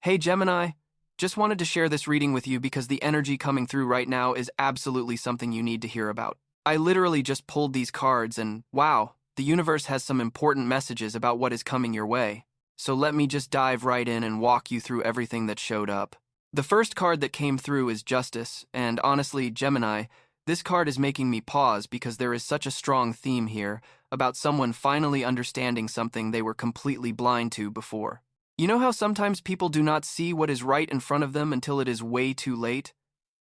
Hey Gemini, just wanted to share this reading with you because the energy coming through right now is absolutely something you need to hear about. I literally just pulled these cards and wow, the universe has some important messages about what is coming your way. So let me just dive right in and walk you through everything that showed up. The first card that came through is Justice, and honestly, Gemini, this card is making me pause because there is such a strong theme here about someone finally understanding something they were completely blind to before. You know how sometimes people do not see what is right in front of them until it is way too late?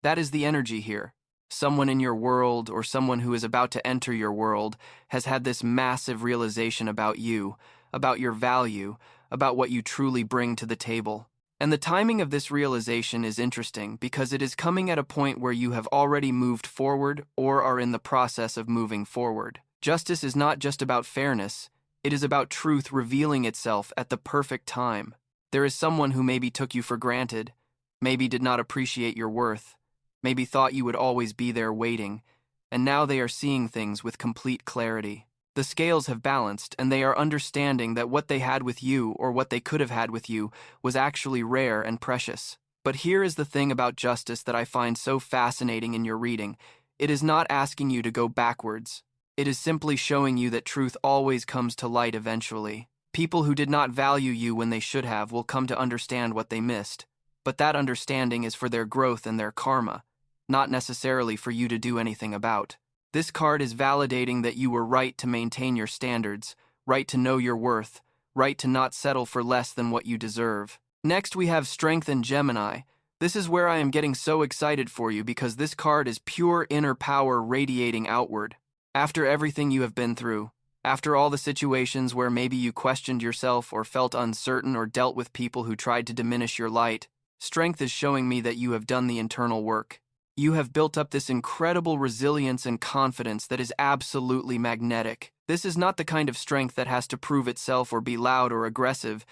That is the energy here. Someone in your world or someone who is about to enter your world has had this massive realization about you, about your value, about what you truly bring to the table. And the timing of this realization is interesting because it is coming at a point where you have already moved forward or are in the process of moving forward. Justice is not just about fairness, it is about truth revealing itself at the perfect time. There is someone who maybe took you for granted, maybe did not appreciate your worth, maybe thought you would always be there waiting, and now they are seeing things with complete clarity. The scales have balanced, and they are understanding that what they had with you or what they could have had with you was actually rare and precious. But here is the thing about justice that I find so fascinating in your reading. It is not asking you to go backwards. It is simply showing you that truth always comes to light eventually. People who did not value you when they should have will come to understand what they missed. But that understanding is for their growth and their karma, not necessarily for you to do anything about. This card is validating that you were right to maintain your standards, right to know your worth, right to not settle for less than what you deserve. Next, we have Strength in Gemini. This is where I am getting so excited for you because this card is pure inner power radiating outward. After everything you have been through, after all the situations where maybe you questioned yourself or felt uncertain or dealt with people who tried to diminish your light, strength is showing me that you have done the internal work. You have built up this incredible resilience and confidence that is absolutely magnetic. This is not the kind of strength that has to prove itself or be loud or aggressive.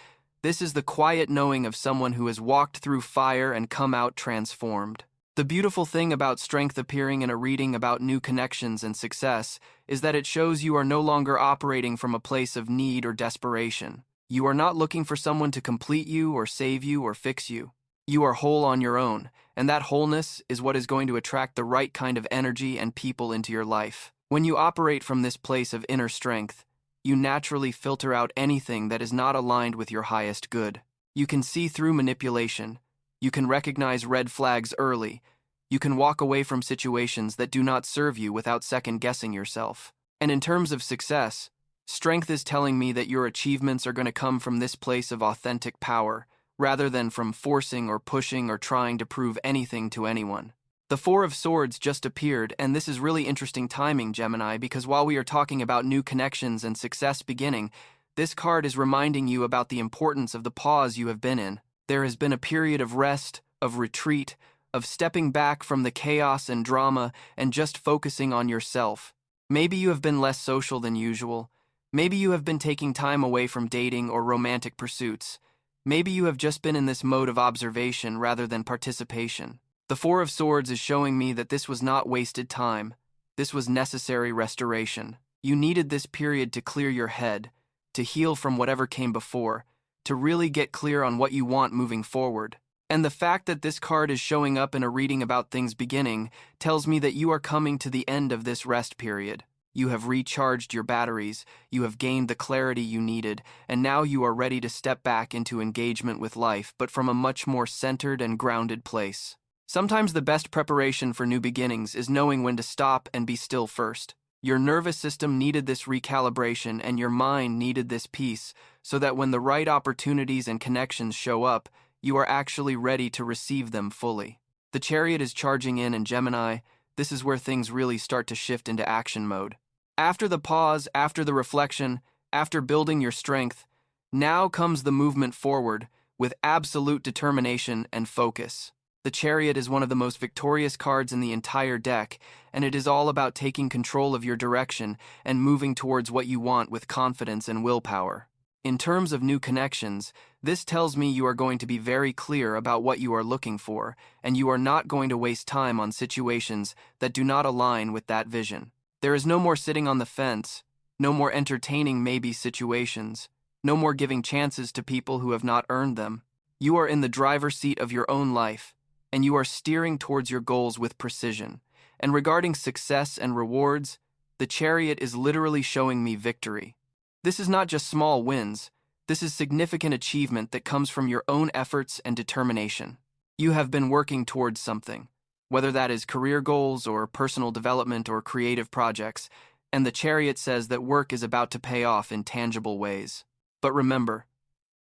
This is the quiet knowing of someone who has walked through fire and come out transformed. The beautiful thing about strength appearing in a reading about new connections and success is that it shows you are no longer operating from a place of need or desperation. You are not looking for someone to complete you or save you or fix you. You are whole on your own, and that wholeness is what is going to attract the right kind of energy and people into your life. When you operate from this place of inner strength, you naturally filter out anything that is not aligned with your highest good. You can see through manipulation. You can recognize red flags early. You can walk away from situations that do not serve you without second-guessing yourself. And in terms of success, strength is telling me that your achievements are going to come from this place of authentic power, rather than from forcing or pushing or trying to prove anything to anyone. The Four of Swords just appeared, and this is really interesting timing, Gemini, because while we are talking about new connections and success beginning, this card is reminding you about the importance of the pause you have been in. There has been a period of rest, of retreat, of stepping back from the chaos and drama and just focusing on yourself. Maybe you have been less social than usual. Maybe you have been taking time away from dating or romantic pursuits. Maybe you have just been in this mode of observation rather than participation. The Four of Swords is showing me that this was not wasted time. This was necessary restoration. You needed this period to clear your head, to heal from whatever came before, to really get clear on what you want moving forward. And the fact that this card is showing up in a reading about things beginning tells me that you are coming to the end of this rest period. You have recharged your batteries, you have gained the clarity you needed, and now you are ready to step back into engagement with life, but from a much more centered and grounded place. Sometimes the best preparation for new beginnings is knowing when to stop and be still first. Your nervous system needed this recalibration and your mind needed this peace, so that when the right opportunities and connections show up, you are actually ready to receive them fully. The Chariot is charging in, and Gemini, this is where things really start to shift into action mode. After the pause, after the reflection, after building your strength, now comes the movement forward with absolute determination and focus. The Chariot is one of the most victorious cards in the entire deck, and it is all about taking control of your direction and moving towards what you want with confidence and willpower. In terms of new connections, this tells me you are going to be very clear about what you are looking for, and you are not going to waste time on situations that do not align with that vision. There is no more sitting on the fence, no more entertaining maybe situations, no more giving chances to people who have not earned them. You are in the driver's seat of your own life, and you are steering towards your goals with precision. And regarding success and rewards, the Chariot is literally showing me victory. This is not just small wins, this is significant achievement that comes from your own efforts and determination. You have been working towards something, whether that is career goals or personal development or creative projects, and the Chariot says that work is about to pay off in tangible ways. But remember,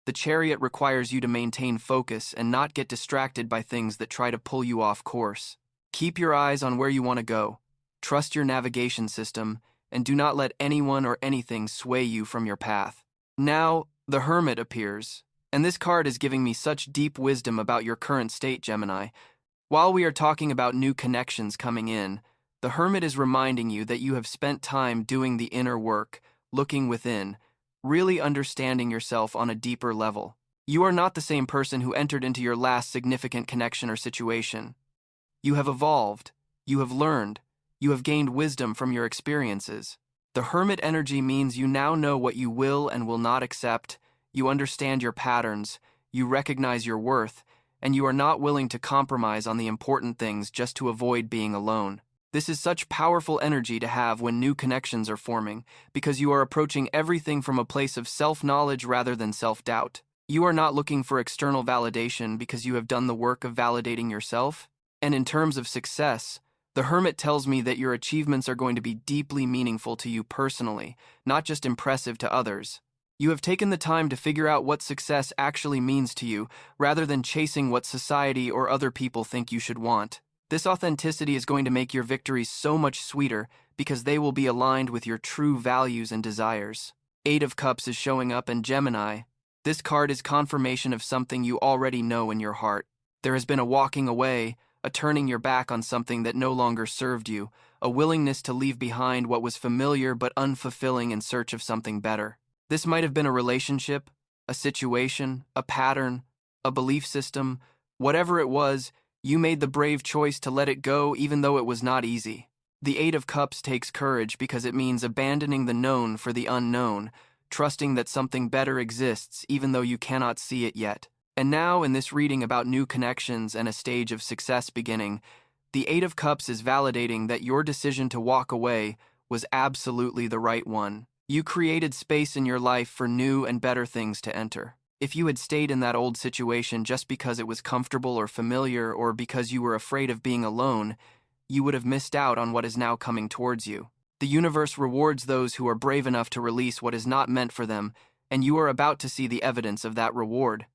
the Chariot requires you to maintain focus and not get distracted by things that try to pull you off course. Keep your eyes on where you want to go, trust your navigation system, and do not let anyone or anything sway you from your path. Now, the Hermit appears, and this card is giving me such deep wisdom about your current state, Gemini. While we are talking about new connections coming in, the Hermit is reminding you that you have spent time doing the inner work, looking within, really understanding yourself on a deeper level. You are not the same person who entered into your last significant connection or situation. You have evolved, you have learned, you have gained wisdom from your experiences. The Hermit energy means you now know what you will and will not accept, you understand your patterns, you recognize your worth, and you are not willing to compromise on the important things just to avoid being alone. This is such powerful energy to have when new connections are forming, because you are approaching everything from a place of self-knowledge rather than self-doubt. You are not looking for external validation because you have done the work of validating yourself. And in terms of success, the Hermit tells me that your achievements are going to be deeply meaningful to you personally, not just impressive to others. You have taken the time to figure out what success actually means to you, rather than chasing what society or other people think you should want. This authenticity is going to make your victories so much sweeter because they will be aligned with your true values and desires. 8 of Cups is showing up, and Gemini, this card is confirmation of something you already know in your heart. There has been a walking away, a turning your back on something that no longer served you, a willingness to leave behind what was familiar but unfulfilling in search of something better. This might have been a relationship, a situation, a pattern, a belief system. Whatever it was, you made the brave choice to let it go even though it was not easy. The 8 of Cups takes courage because it means abandoning the known for the unknown, trusting that something better exists even though you cannot see it yet. And now, in this reading about new connections and a stage of success beginning, the 8 of Cups is validating that your decision to walk away was absolutely the right one. You created space in your life for new and better things to enter. If you had stayed in that old situation just because it was comfortable or familiar or because you were afraid of being alone, you would have missed out on what is now coming towards you. The universe rewards those who are brave enough to release what is not meant for them, and you are about to see the evidence of that reward.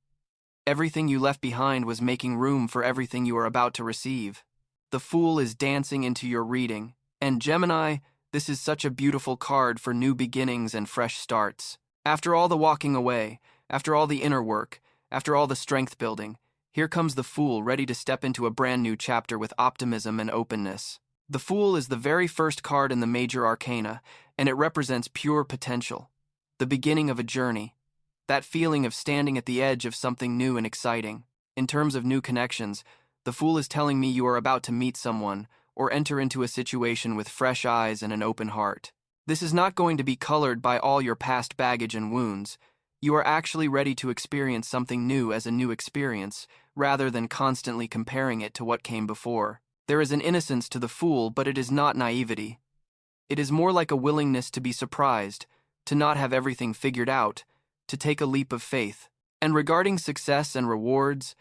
Everything you left behind was making room for everything you are about to receive. The Fool is dancing into your reading, and Gemini, this is such a beautiful card for new beginnings and fresh starts. After all the walking away, after all the inner work, after all the strength building, here comes the Fool ready to step into a brand new chapter with optimism and openness. The Fool is the very first card in the major arcana, and it represents pure potential, the beginning of a journey, that feeling of standing at the edge of something new and exciting. In terms of new connections, the Fool is telling me you are about to meet someone or enter into a situation with fresh eyes and an open heart. This is not going to be colored by all your past baggage and wounds. You are actually ready to experience something new as a new experience, rather than constantly comparing it to what came before. There is an innocence to the Fool, but it is not naivety. It is more like a willingness to be surprised, to not have everything figured out, to take a leap of faith. And regarding success and rewards,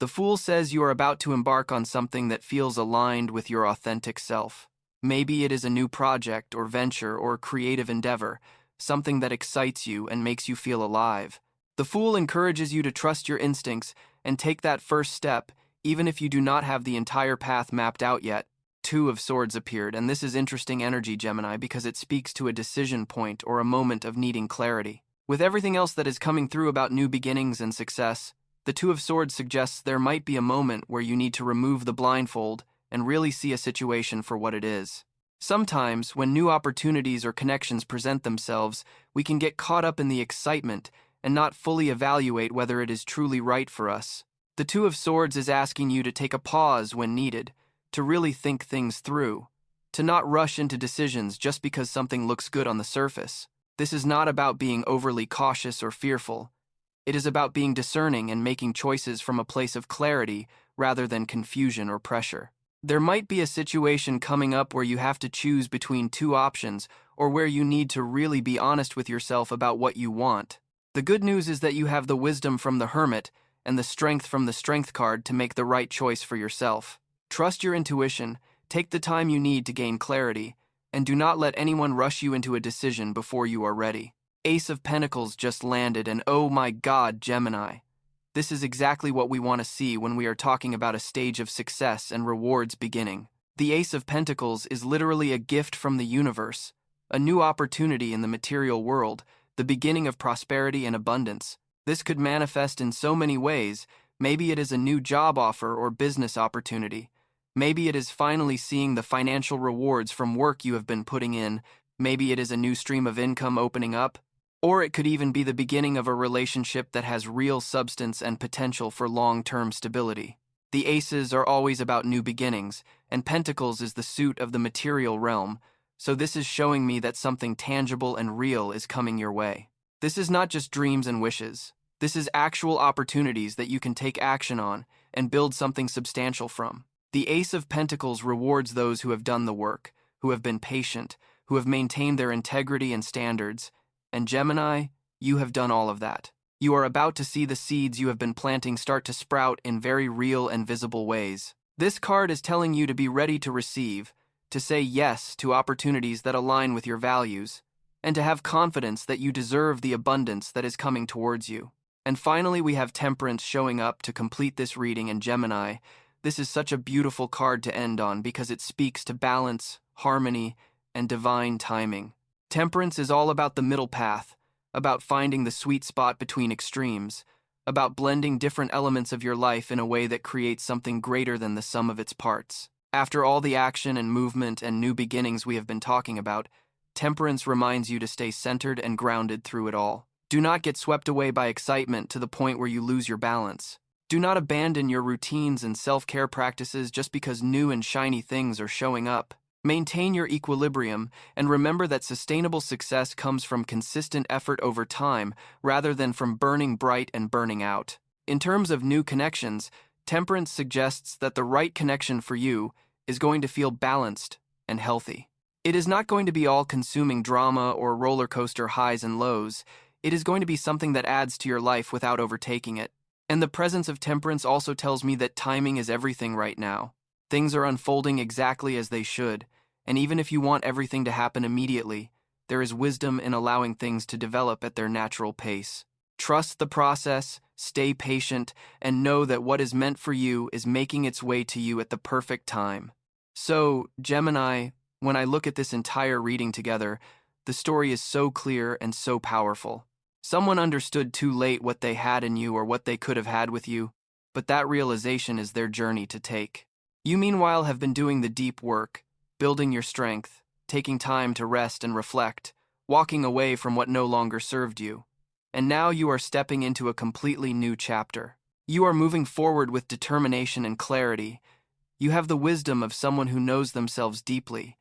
the Fool says you are about to embark on something that feels aligned with your authentic self. Maybe it is a new project or venture or creative endeavor, something that excites you and makes you feel alive. The Fool encourages you to trust your instincts and take that first step, even if you do not have the entire path mapped out yet. 2 of Swords appeared, and this is interesting energy, Gemini, because it speaks to a decision point or a moment of needing clarity. With everything else that is coming through about new beginnings and success, the 2 of Swords suggests there might be a moment where you need to remove the blindfold and really see a situation for what it is. Sometimes, when new opportunities or connections present themselves, we can get caught up in the excitement and not fully evaluate whether it is truly right for us. The 2 of Swords is asking you to take a pause when needed, to really think things through, to not rush into decisions just because something looks good on the surface. This is not about being overly cautious or fearful. It is about being discerning and making choices from a place of clarity rather than confusion or pressure. There might be a situation coming up where you have to choose between two options, or where you need to really be honest with yourself about what you want. The good news is that you have the wisdom from the Hermit and the strength from the Strength card to make the right choice for yourself. Trust your intuition, take the time you need to gain clarity, and do not let anyone rush you into a decision before you are ready. Ace of Pentacles just landed, and oh my God, Gemini. This is exactly what we want to see when we are talking about a stage of success and rewards beginning. The Ace of Pentacles is literally a gift from the universe, a new opportunity in the material world, the beginning of prosperity and abundance. This could manifest in so many ways. Maybe it is a new job offer or business opportunity. Maybe it is finally seeing the financial rewards from work you have been putting in. Maybe it is a new stream of income opening up. Or it could even be the beginning of a relationship that has real substance and potential for long-term stability. The aces are always about new beginnings, and Pentacles is the suit of the material realm, so this is showing me that something tangible and real is coming your way. This is not just dreams and wishes. This is actual opportunities that you can take action on and build something substantial from. The Ace of Pentacles rewards those who have done the work, who have been patient, who have maintained their integrity and standards. And Gemini, you have done all of that. You are about to see the seeds you have been planting start to sprout in very real and visible ways. This card is telling you to be ready to receive, to say yes to opportunities that align with your values, and to have confidence that you deserve the abundance that is coming towards you. And finally, we have Temperance showing up to complete this reading, and Gemini. This is such a beautiful card to end on because it speaks to balance, harmony, and divine timing. Temperance is all about the middle path, about finding the sweet spot between extremes, about blending different elements of your life in a way that creates something greater than the sum of its parts. After all the action and movement and new beginnings we have been talking about, Temperance reminds you to stay centered and grounded through it all. Do not get swept away by excitement to the point where you lose your balance. Do not abandon your routines and self-care practices just because new and shiny things are showing up. Maintain your equilibrium and remember that sustainable success comes from consistent effort over time rather than from burning bright and burning out. In terms of new connections, Temperance suggests that the right connection for you is going to feel balanced and healthy. It is not going to be all-consuming drama or roller coaster highs and lows. It is going to be something that adds to your life without overtaking it. And the presence of Temperance also tells me that timing is everything right now. Things are unfolding exactly as they should, and even if you want everything to happen immediately, there is wisdom in allowing things to develop at their natural pace. Trust the process, stay patient, and know that what is meant for you is making its way to you at the perfect time. So, Gemini, when I look at this entire reading together, the story is so clear and so powerful. Someone understood too late what they had in you or what they could have had with you, but that realization is their journey to take. You, meanwhile, have been doing the deep work, building your strength, taking time to rest and reflect, walking away from what no longer served you. And now you are stepping into a completely new chapter. You are moving forward with determination and clarity. You have the wisdom of someone who knows themselves deeply,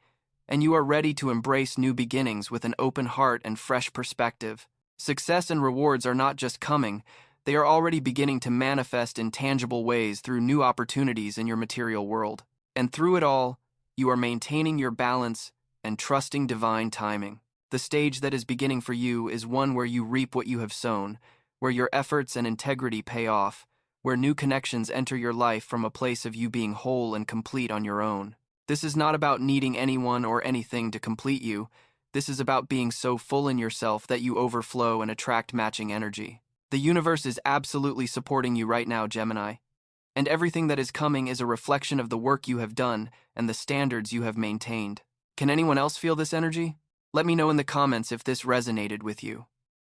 and you are ready to embrace new beginnings with an open heart and fresh perspective. Success and rewards are not just coming, they are already beginning to manifest in tangible ways through new opportunities in your material world. And through it all, you are maintaining your balance and trusting divine timing. The stage that is beginning for you is one where you reap what you have sown, where your efforts and integrity pay off, where new connections enter your life from a place of you being whole and complete on your own. This is not about needing anyone or anything to complete you. This is about being so full in yourself that you overflow and attract matching energy. The universe is absolutely supporting you right now, Gemini. And everything that is coming is a reflection of the work you have done and the standards you have maintained. Can anyone else feel this energy? Let me know in the comments if this resonated with you.